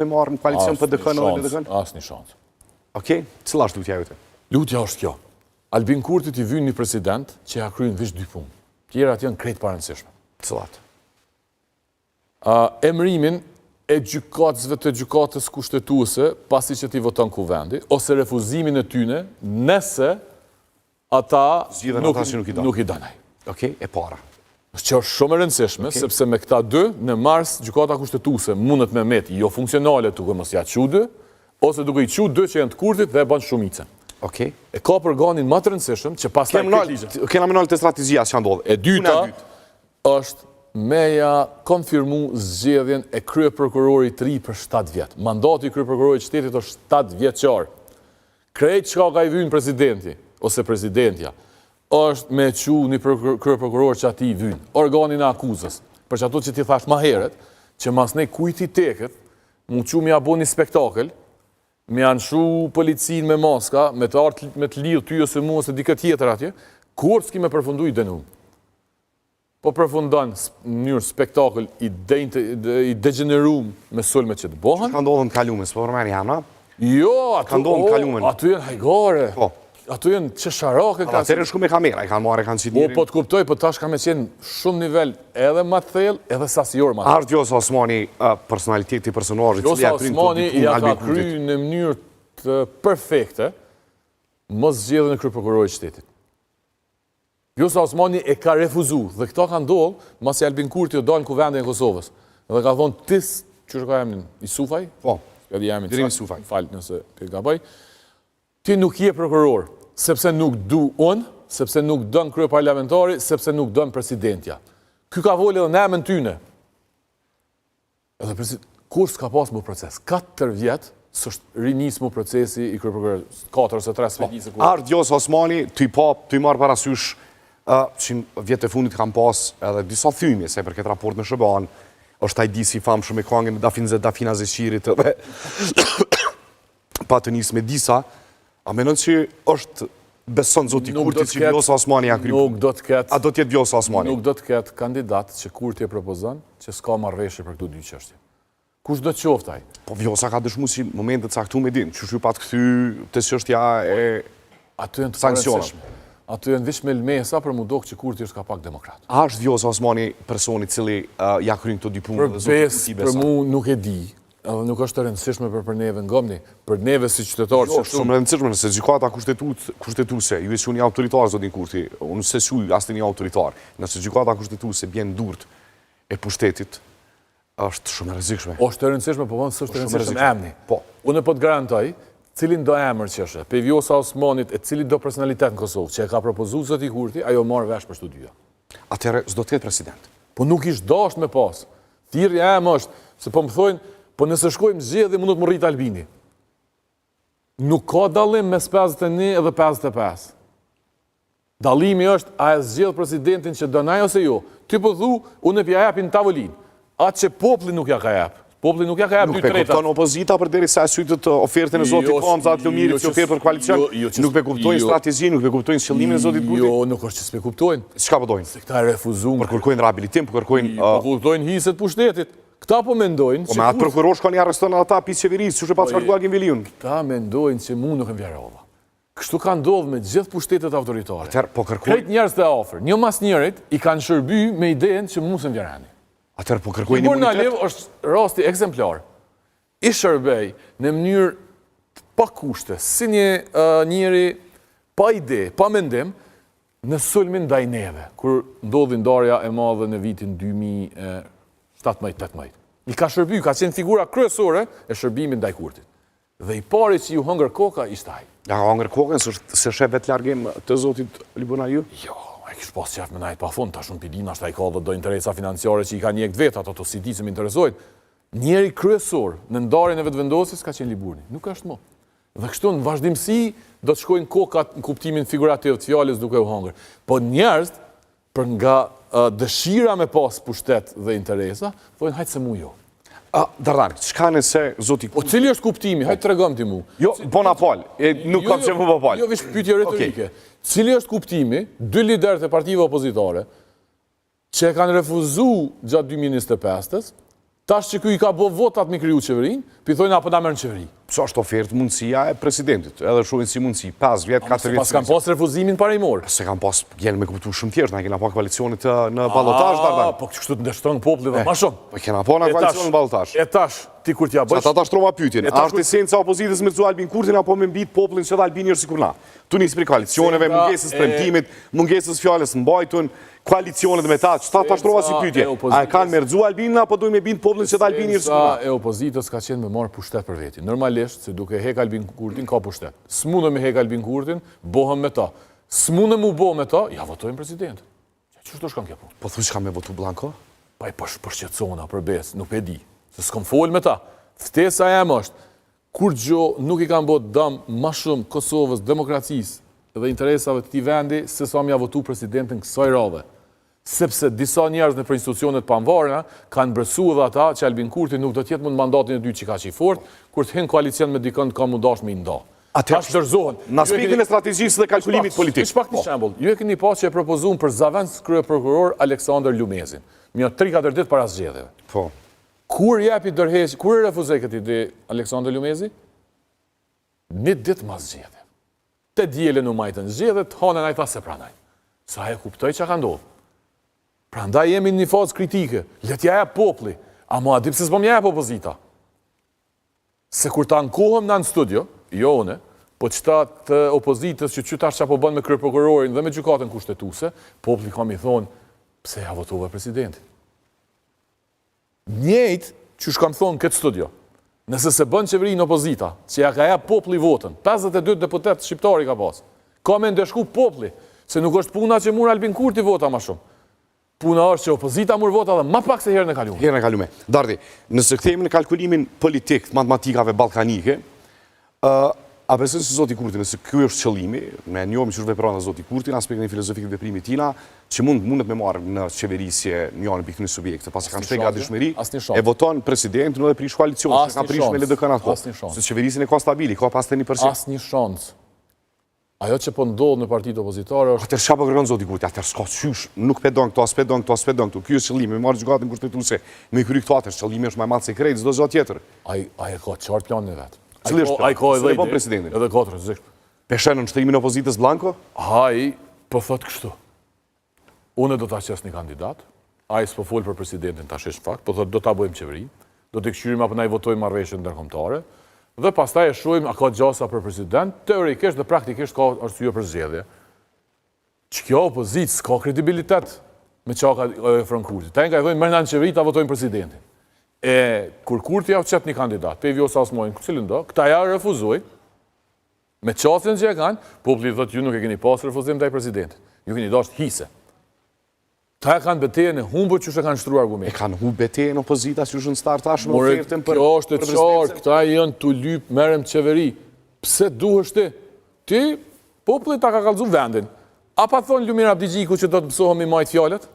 me marrë në koalicion PDK në LDK? Asnjë shans. Okej, cila është lutja jote? Lutja është kjo. Albin Kurti t'i vyn një president që ja kryen veç 2 punë. Tjerat janë krejt parëndësishme. Cilat? Emërimin e gjykatësve të gjykatës kushtetuese pasi që t'i voton kuvendi, ose refuzimin e tyne nëse ata nuk i danaj. Okej, e para. Që është shumë e rëndësishme, sepse me këta 2, në mars, gjykata kushtetuese mundet me met jo funksionale duke mos ja çu 2, ose duke i çu 2 që janë të Kurtit dhe e bën shumicën. Okej. E ka përganin më të rëndësishëm që pastaj kena menol të strategjia që ndodh. E dyta është meja konfirmu zgjedhjen e kryeprokurorit të ri për 7 vjet. Mandati i kryeprokurorit të shtetit është 7 vjeçar. Krejt çka ka i vyn presidenti ose presidentja është me çu një kryeprokuror që ati i vyn, organin e akuzës. Për çato që ti thash më herët, që mas ne kujt i teket, mu çu mi apo një spektakël, me janë shu policin me maska, me të lidhë ty ose mu ose dikë tjetër atje, kur s'ki me përfundu i denu. Po përfundon në njërë spektakl i degenerum me sulme që të bohen. Ka ndodhën kalume, s'po përmeni hamna? Jo, atu janë hajgare. Po. Atu janë qesharake. Atëre shku me kamera, i kanë marrë, i kanë qitë po të kuptoj, po tash ka me qenë shumë nivel edhe ma thellë, edhe sasior ma thellë. Ardë Vjosa Osmani, personaliteti personazhit, Vjosa Osmani ja ka kry në mënyrë të perfekte, mos zgjedhjen e kryeprokurorit të shtetit. Vjosa Osmani e ka refuzu, dhe këta ka ndodhë, masi Albin Kurti o dalë në kuvendin e Kosovës. Dhe ka thonë, tis, që ka emnin, Isufaj? Po, Dirim Isufaj. Falë nëse për gabaj. Ti nuk je prokuror, sepse nuk du unë, sepse nuk dënë krye parlamentari, sepse nuk dënë presidentja. Ky ka volë edhe në emën tyne. Edhe kur s'ka pas mu proces? 4 vjetë, s'është rinis mu procesi i krye prokurorit. 4 ose 3 svedisë. Ardë Vjosa Osmani, ty marë parasysh, që vjetë e fundit kam pas edhe disa thymje, se për këtë raport në Shëban, është ajdi si famë shumë e kongën Dafina Zeqirit dhe pa të njësë me disa, a menon që është beson zoti Kurti që Vjosa Osmani ja kryu? Nuk do të ketë. A do t'jetë Vjosa Osmani? Nuk do të ketë kandidat që Kurti e propozon që s'ka marrëveshje për këto 2 çështje. Kush do të qoftaj? Po Vjosa ka dëshmu si momentet caktuar me din, që shu pa të kthy të çështja e sanksioneve. Ato janë vish me lmesa për mu dok që Kurti është ka pak demokrat. A është Vjosa Osmani personi cili ja kryen këto 2 punë? Për mu nuk e di, edhe nuk është të rëndësishme për neve ngomni, për neve si qytetarë që shumë rëndësishme, nëse gjykata kushtetuese, ju e një autoritar, zotin Kurti, unë se shuj asë një autoritar, nëse gjykata kushtetuese bjen durt e pushtetit, është shumë rrezikshme. Është të rëndësishme, po vonë s'është të rëndësishme emni. Po. Unë po të garantoj, cilin do emër që është, pe Vjosa Osmanit e cilin do personalitet në Kosovë, që e ka propozu zoti Kurti, ajo marrë vesh për shtu dyja. Atëherë, s'do të ketë president. Po nuk ishtë dasht me pas. Thirrja em është, se po më thojnë, po nëse shkojmë zgjedhje mundot më rrit Albini. Nuk ka dallim mes 51 edhe 55. Dallimi është a e zgjedh presidentin që donaj ose jo. Ti po thu, unë e pja japin në tavolinë. Atë që popli nuk ja ka jap. Popli nuk ja ka jap 2/3. Nuk pe kupton opozita përderisa sytet ofertën e zotit Komza atë Lumirit që ofertë për koalicion. Nuk pe kuptojnë strategjinë, nuk pe kuptojnë qëllimin e zotit Kurti. Jo, nuk është që s'pe kuptojnë. Çka po dojnë? Se këta refuzuan. Për kërkojnë rehabilitim, për kërkojnë po kuptojnë hiset pushtetit. Këta po mendojnë që... Po me atë prokuror shkon i arreston ata pisë qeverisë, që pa të shkarkuar Gimveliun. Këta mendojnë që mu nuk e vjerova. Kështu ka ndodhë me gjithë pushtetet autoritare. Krejt njerëz të afër, një mas njerit i kanë shërby me idenë që mu se vjerani. Atëherë po kërkojnë imunitet. Timur Nalev është rasti ekzemplar. I shërbej në mënyrë pa kushte, si njëri pa ide, pa mendim, në sulmin ndaj neve, kur ndodhi ndarja e madhe në vitin 2017-18. I ka shërby, ka qenë figura kryesore e shërbimin ndaj Kurtit. Dhe i pari që ju hëngër koka ishte ai. Ja, hëngër kokën, se shef vetë largim të zotit Libuna ju? Jo, e kishë pas qef me najtë pa fund, ta shumë pilina, shta i ka dhe do interesa financiare që i ka njekt vetë, ato të si ti që më interesojnë. Njeri kryesor në ndarjen e vetëvendosis ka qenë Liburni, nuk është mo. Dhe kështu në vazhdimësi do të shkojnë kokat në kuptimin figurativ të fjalës duke u hëngër. Po njerëz, për nga dëshira me pas pushtet dhe interesa, thojnë hajtë se mu jo. Dardan, çka nëse zoti Kurti... O cili është kuptimi? Hajtë të regëm ti mu. Jo, bona pal, nuk kam që po pal. Jo, vish pyetje retorike. Cili është kuptimi, 2 liderët e partive opozitare, që e kanë refuzu gjatë 2025-ës, Tash që ky i ka bo votat mi kriju qeverinë, pi thojnë apo na merr në qeveri. Pse është ofertë mundësia e presidentit, edhe shohin si mundësi, 5 vjet, 4 vjet. Pas kanë pas refuzimin parimor. Se kanë pas, gjenë me kuptu shumë tjerë, na kena pa koalicionit në ballotazh Dardan. Po kështu të ndeshton populli dhe më shumë. Po kena pa në koalicionin ballotazh. E tash, ti kur t'ja bësh. Ata shtrova pyetjen, a është esenca opozitës me Albin Kurtin apo me mbit popullin që Albini është sikur na? Tu nis për koalicioneve, mungesës premtimit, mungesës fjalës mbajtun, koalicionet me ta, çfarë ta shtrova si pyetje? A e kanë merrzu Albinin apo duhet me bind popullin që Albini është sikur na? E opozitës ka qenë me marr pushtet për veti. Normalisht se duke hek Albin Kurtin ka pushtet. S'mundem me hek Albin Kurtin, bohem me ta. S'mundem u bo me ta, ja votojmë president. Çfarë do shkon kjo punë? Po thuaj çka me votu blanko? Pa i përshqetësona, për besë, nuk e di. Se s'kom folë me ta. Ftesa jam është, kur gjo nuk i kanë bot dëm ma shumë Kosovës, demokracisë dhe interesave të ti vendi, se sa mja votu presidentin kësaj radhe. Sepse disa njerëz në për institucionet panvarna kanë bërsu edhe ata që Albin Kurti nuk do tjetë mund mandatin e dy që ka që i fort, kur të hinë koalicion me dikën ka mundash me i nda. Ata shtërzohen. Në aspektin e strategjisë dhe kalkulimit politik. Shpak një shembull. Ju e keni pas që e propozum për zavendës krye prokuror Aleksandr Lumezin. Mjo 3-4 ditë para zgjedhjeve. Po. Kur jepi dërheq, kur e refuzoi këtë ide Aleksandr Lumezi? Një ditë mas zgjedhjeve. Te dielën u majtën zgjedhjet, hanën ai tha se pranaj. Sa e kuptoj çka ka ndodhur. Prandaj jemi në një fazë kritike. Le t'ja jap populli, ama a di pse s'bëm jap opozita. Se kur ta ankohem në studio, jo une, po qëta të opozitës që qytash që po bën me kryeprokurorin dhe me gjykatën kushtetuese, populli ka mi thonë, pse ja votove presidentin. Njëjtë që shkam thonë këtë studio, nëse se bën qeveri në opozita, që ja ka jap populli votën, 52 deputet shqiptari ka pas, ka me ndeshku populli, se nuk është puna që mur Albin Kurti vota ma shumë. Puna është që opozita mur vota dhe ma pak se herën e kalume. Herën e kalume. Dardi, nëse kthehemi në kalkulimin politik të matematikave ballkanike, a besoj se zoti Kurti, nëse ky është qëllimi, me njohim që vepron nga zoti Kurti në aspektin e filozofik të veprimit tina, që mundet me marrë në qeverisje njërin pikë në subjekte, pasi kanë shtrega dëshmëri, e voton presidentin edhe prish koalicion, se ka prish me LDK-n ato. Se qeverisin e ka stabili, ka pas 1%. Asnjë shans. Ajo që po ndodh në partitë opozitare është... Atër çfarë po kërkon zoti Kurti? Atër s'ka qysh, nuk pedon këto, s'pedon këto. Ky është qëllimi, me marrë gjykatën kushtetuese, me kry këto atër, qëllimi është më i madh se krejt, çdo gjë tjetër. Ai e ka qartë planin e vet. Cili është ai ka edhe presidentin. Edhe 4 rrezik. Peshen në shtrimin e opozitës blanko? Ai po thot kështu. Unë do ta qes një kandidat, ai s'po fol për presidentin tash është fakt, po thot do ta bëjmë qeveri, do të këshyrim apo na i votojmë marrëveshjen ndërkombëtare. Dhe pastaj e shohim a ka gjasa për president, teorikisht dhe praktikisht ka arsye për zgjedhje. Që kjo opozitë s'ka kredibilitet me çka ka ofron Kurti. Ta nga i thonë merrna në qeveri ta votojmë presidentin. E kur Kurti ja çet një kandidat, pe vjosa asmojnë, cilin do, këta ja refuzojnë. Me çastën që e kanë, populli thotë ju nuk e keni pas refuzim ndaj presidentit. Ju keni dashur hise. Ta kanë betejën e humbur që se kanë shtruar argumente. E kanë humbur betejën opozita që është në start tash me ofertën për. Kjo është e qartë, këta janë tu lyp merrem qeveri. Pse duhesh ti? Ti populli ta ka kallëzu vendin. A pa thon Lumir Abdigjiku që do të mësohemi majt fjalët?